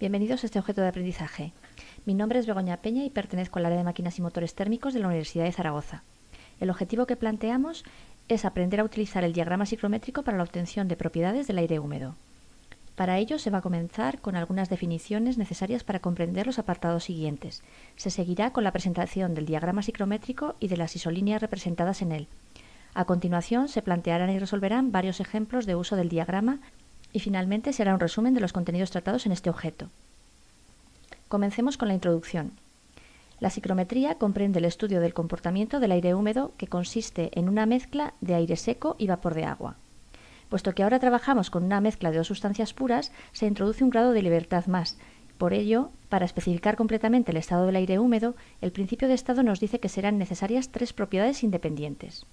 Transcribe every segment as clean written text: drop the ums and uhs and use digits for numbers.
Bienvenidos a este objeto de aprendizaje. Mi nombre es Begoña Peña y pertenezco al área de máquinas y motores térmicos de la Universidad de Zaragoza. El objetivo que planteamos es aprender a utilizar el diagrama psicométrico para la obtención de propiedades del aire húmedo. Para ello se va a comenzar con algunas definiciones necesarias para comprender los apartados siguientes. Se seguirá con la presentación del diagrama psicométrico y de las isolíneas representadas en él. A continuación se plantearán y resolverán varios ejemplos de uso del diagrama y finalmente se hará un resumen de los contenidos tratados en este objeto. Comencemos con la introducción. La psicometría comprende el estudio del comportamiento del aire húmedo, que consiste en una mezcla de aire seco y vapor de agua. Puesto que ahora trabajamos con una mezcla de dos sustancias puras, se introduce un grado de libertad más. Por ello, para especificar completamente el estado del aire húmedo, el principio de estado nos dice que serán necesarias tres propiedades independientes.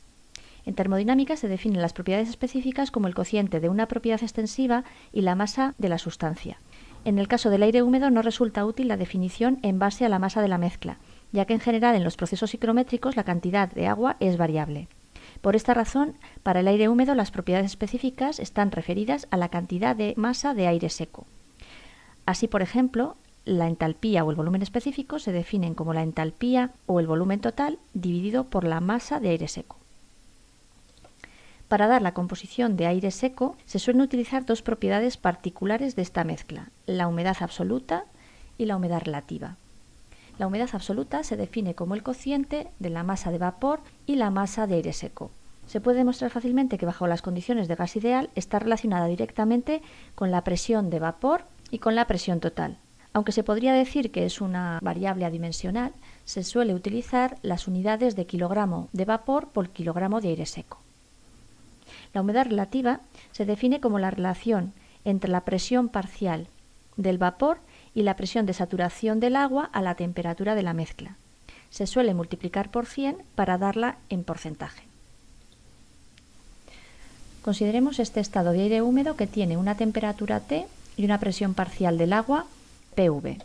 En termodinámica se definen las propiedades específicas como el cociente de una propiedad extensiva y la masa de la sustancia. En el caso del aire húmedo no resulta útil la definición en base a la masa de la mezcla, ya que en general en los procesos psicométricos la cantidad de agua es variable. Por esta razón, para el aire húmedo las propiedades específicas están referidas a la cantidad de masa de aire seco. Así, por ejemplo, la entalpía o el volumen específico se definen como la entalpía o el volumen total dividido por la masa de aire seco. Para dar la composición de aire seco se suelen utilizar dos propiedades particulares de esta mezcla, la humedad absoluta y la humedad relativa. La humedad absoluta se define como el cociente de la masa de vapor y la masa de aire seco. Se puede demostrar fácilmente que bajo las condiciones de gas ideal está relacionada directamente con la presión de vapor y con la presión total. Aunque se podría decir que es una variable adimensional, se suele utilizar las unidades de kilogramo de vapor por kilogramo de aire seco. La humedad relativa se define como la relación entre la presión parcial del vapor y la presión de saturación del agua a la temperatura de la mezcla. Se suele multiplicar por 100 para darla en porcentaje. Consideremos este estado de aire húmedo que tiene una temperatura T y una presión parcial del agua PV.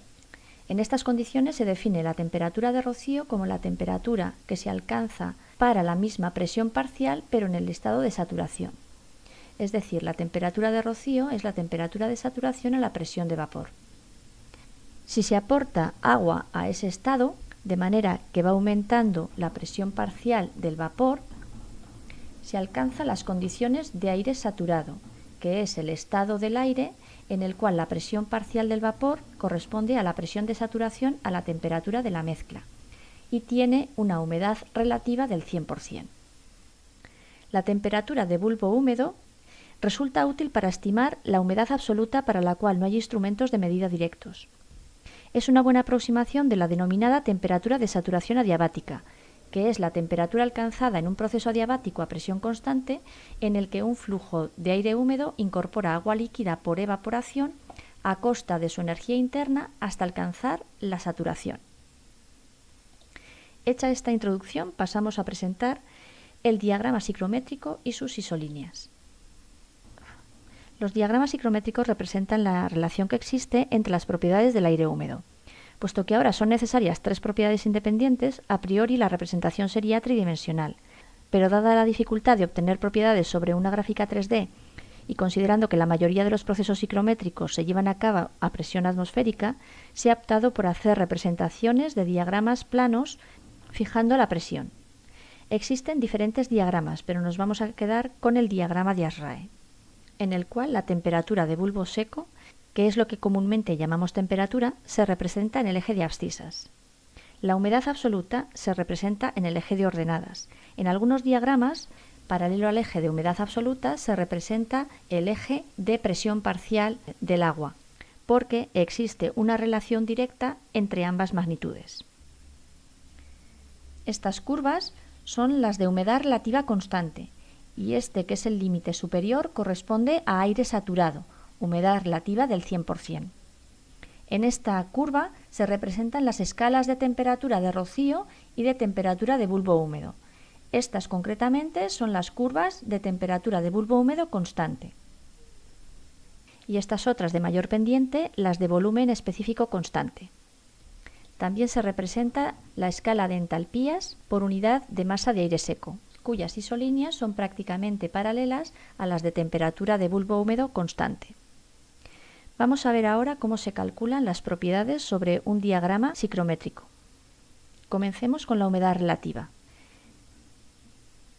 En estas condiciones se define la temperatura de rocío como la temperatura que se alcanza para la misma presión parcial pero en el estado de saturación. Es decir, la temperatura de rocío es la temperatura de saturación a la presión de vapor. Si se aporta agua a ese estado, de manera que va aumentando la presión parcial del vapor, se alcanzan las condiciones de aire saturado, que es el estado del aire en el cual la presión parcial del vapor corresponde a la presión de saturación a la temperatura de la mezcla y tiene una humedad relativa del 100%. La temperatura de bulbo húmedo resulta útil para estimar la humedad absoluta para la cual no hay instrumentos de medida directos. Es una buena aproximación de la denominada temperatura de saturación adiabática, que es la temperatura alcanzada en un proceso adiabático a presión constante en el que un flujo de aire húmedo incorpora agua líquida por evaporación a costa de su energía interna hasta alcanzar la saturación. Hecha esta introducción, pasamos a presentar el diagrama psicométrico y sus isolíneas. Los diagramas psicométricos representan la relación que existe entre las propiedades del aire húmedo. Puesto que ahora son necesarias tres propiedades independientes, a priori la representación sería tridimensional. Pero dada la dificultad de obtener propiedades sobre una gráfica 3D y considerando que la mayoría de los procesos psicométricos se llevan a cabo a presión atmosférica, se ha optado por hacer representaciones de diagramas planos fijando la presión. Existen diferentes diagramas, pero nos vamos a quedar con el diagrama de ASRAE, en el cual la temperatura de bulbo seco, que es lo que comúnmente llamamos temperatura, se representa en el eje de abscisas. La humedad absoluta se representa en el eje de ordenadas. En algunos diagramas, paralelo al eje de humedad absoluta, se representa el eje de presión parcial del agua, porque existe una relación directa entre ambas magnitudes. Estas curvas son las de humedad relativa constante, y este, que es el límite superior, corresponde a aire saturado, humedad relativa del 100%. En esta curva se representan las escalas de temperatura de rocío y de temperatura de bulbo húmedo. Estas concretamente son las curvas de temperatura de bulbo húmedo constante. Y estas otras de mayor pendiente, las de volumen específico constante. También se representa la escala de entalpías por unidad de masa de aire seco, cuyas isolíneas son prácticamente paralelas a las de temperatura de bulbo húmedo constante. Vamos a ver ahora cómo se calculan las propiedades sobre un diagrama psicométrico. Comencemos con la humedad relativa.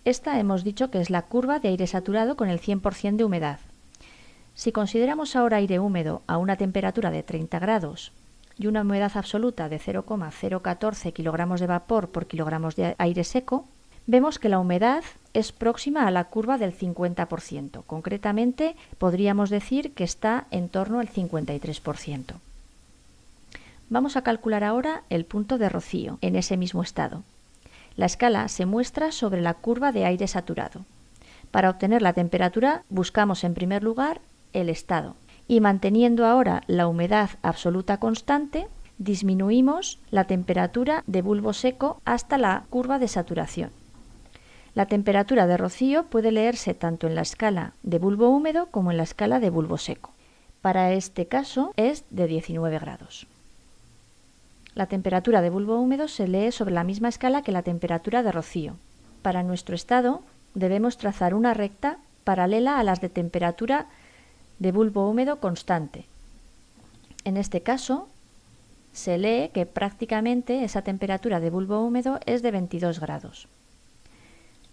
Esta hemos dicho que es la curva de aire saturado con el 100% de humedad. Si consideramos ahora aire húmedo a una temperatura de 30 grados y una humedad absoluta de 0,014 kilogramos de vapor por kilogramos de aire seco, vemos que la humedad es próxima a la curva del 50%. Concretamente, podríamos decir que está en torno al 53%. Vamos a calcular ahora el punto de rocío en ese mismo estado. La escala se muestra sobre la curva de aire saturado. Para obtener la temperatura, buscamos en primer lugar el estado y manteniendo ahora la humedad absoluta constante, disminuimos la temperatura de bulbo seco hasta la curva de saturación. La temperatura de rocío puede leerse tanto en la escala de bulbo húmedo como en la escala de bulbo seco. Para este caso es de 19 grados. La temperatura de bulbo húmedo se lee sobre la misma escala que la temperatura de rocío. Para nuestro estado debemos trazar una recta paralela a las de temperatura de bulbo húmedo constante. En este caso se lee que prácticamente esa temperatura de bulbo húmedo es de 22 grados.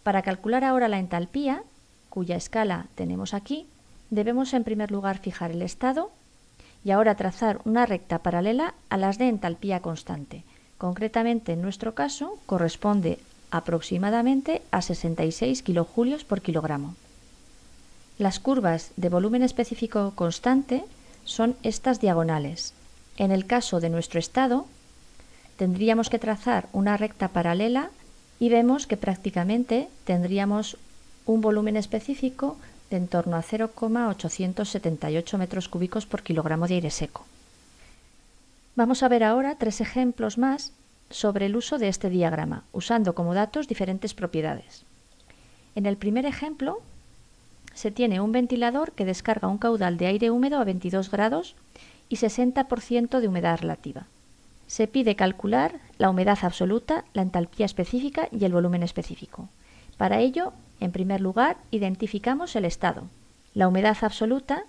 Para calcular ahora la entalpía, cuya escala tenemos aquí, debemos en primer lugar fijar el estado y ahora trazar una recta paralela a las de entalpía constante. Concretamente, en nuestro caso, corresponde aproximadamente a 66 kilojulios por kilogramo. Las curvas de volumen específico constante son estas diagonales. En el caso de nuestro estado, tendríamos que trazar una recta paralela y vemos que prácticamente tendríamos un volumen específico de en torno a 0,878 metros cúbicos por kilogramo de aire seco. Vamos a ver ahora 3 ejemplos más sobre el uso de este diagrama, usando como datos diferentes propiedades. En el primer ejemplo, se tiene un ventilador que descarga un caudal de aire húmedo a 22 grados y 60% de humedad relativa. Se pide calcular la humedad absoluta, la entalpía específica y el volumen específico. Para ello, en primer lugar, identificamos el estado. La humedad absoluta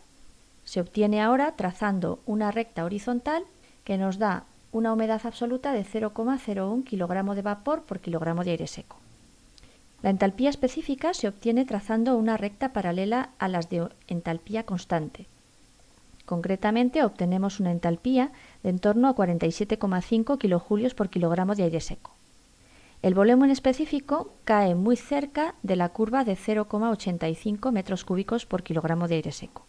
se obtiene ahora trazando una recta horizontal que nos da una humedad absoluta de 0,01 kilogramo de vapor por kilogramo de aire seco. La entalpía específica se obtiene trazando una recta paralela a las de entalpía constante. Concretamente, obtenemos una entalpía de en torno a 47,5 kilojulios por kilogramo de aire seco. El volumen específico cae muy cerca de la curva de 0,85 metros cúbicos por kilogramo de aire seco.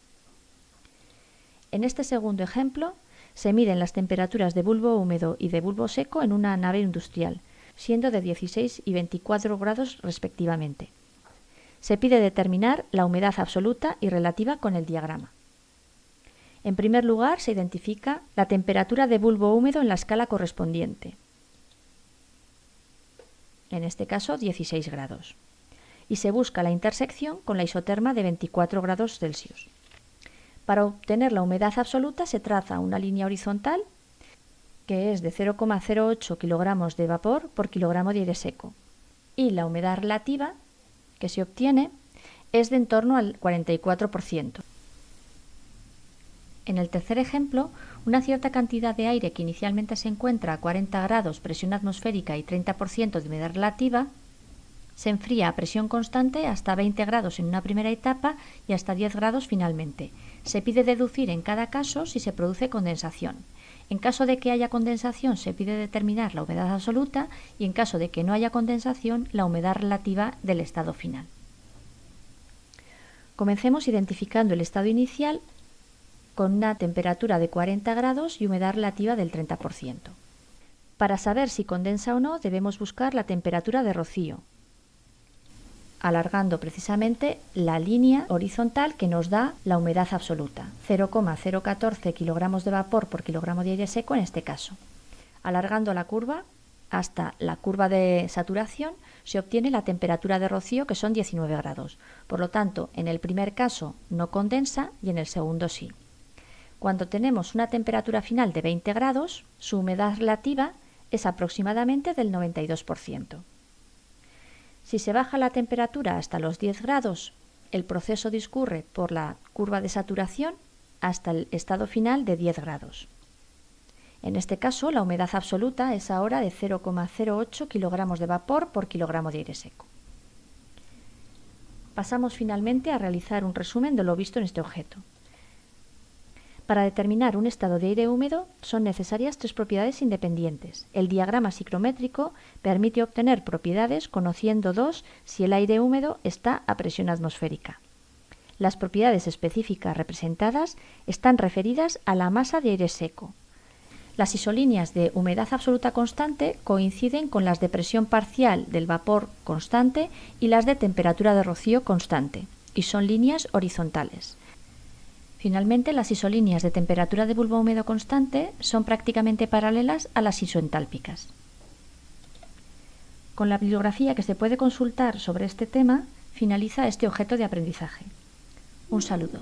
En este segundo ejemplo, se miden las temperaturas de bulbo húmedo y de bulbo seco en una nave industrial, siendo de 16 y 24 grados respectivamente. Se pide determinar la humedad absoluta y relativa con el diagrama. En primer lugar, se identifica la temperatura de bulbo húmedo en la escala correspondiente, en este caso 16 grados, y se busca la intersección con la isoterma de 24 grados Celsius. Para obtener la humedad absoluta se traza una línea horizontal que es de 0,08 kilogramos de vapor por kilogramo de aire seco, y la humedad relativa que se obtiene es de en torno al 44%. En el tercer ejemplo, una cierta cantidad de aire que inicialmente se encuentra a 40 grados presión atmosférica y 30% de humedad relativa, se enfría a presión constante hasta 20 grados en una primera etapa y hasta 10 grados finalmente. Se pide deducir en cada caso si se produce condensación. En caso de que haya condensación, se pide determinar la humedad absoluta y en caso de que no haya condensación, la humedad relativa del estado final. Comencemos identificando el estado inicial con una temperatura de 40 grados y humedad relativa del 30%. Para saber si condensa o no, debemos buscar la temperatura de rocío, alargando precisamente la línea horizontal que nos da la humedad absoluta, 0,014 kilogramos de vapor por kilogramo de aire seco en este caso. Alargando la curva hasta la curva de saturación se obtiene la temperatura de rocío, que son 19 grados. Por lo tanto, en el primer caso no condensa y en el segundo sí. Cuando tenemos una temperatura final de 20 grados, su humedad relativa es aproximadamente del 92%. Si se baja la temperatura hasta los 10 grados, el proceso discurre por la curva de saturación hasta el estado final de 10 grados. En este caso, la humedad absoluta es ahora de 0,08 kilogramos de vapor por kilogramo de aire seco. Pasamos finalmente a realizar un resumen de lo visto en este objeto. Para determinar un estado de aire húmedo son necesarias tres propiedades independientes. El diagrama psicométrico permite obtener propiedades conociendo dos si el aire húmedo está a presión atmosférica. Las propiedades específicas representadas están referidas a la masa de aire seco. Las isolíneas de humedad absoluta constante coinciden con las de presión parcial del vapor constante y las de temperatura de rocío constante, y son líneas horizontales. Finalmente, las isolíneas de temperatura de bulbo húmedo constante son prácticamente paralelas a las isoentálpicas. Con la bibliografía que se puede consultar sobre este tema, finaliza este objeto de aprendizaje. Un saludo.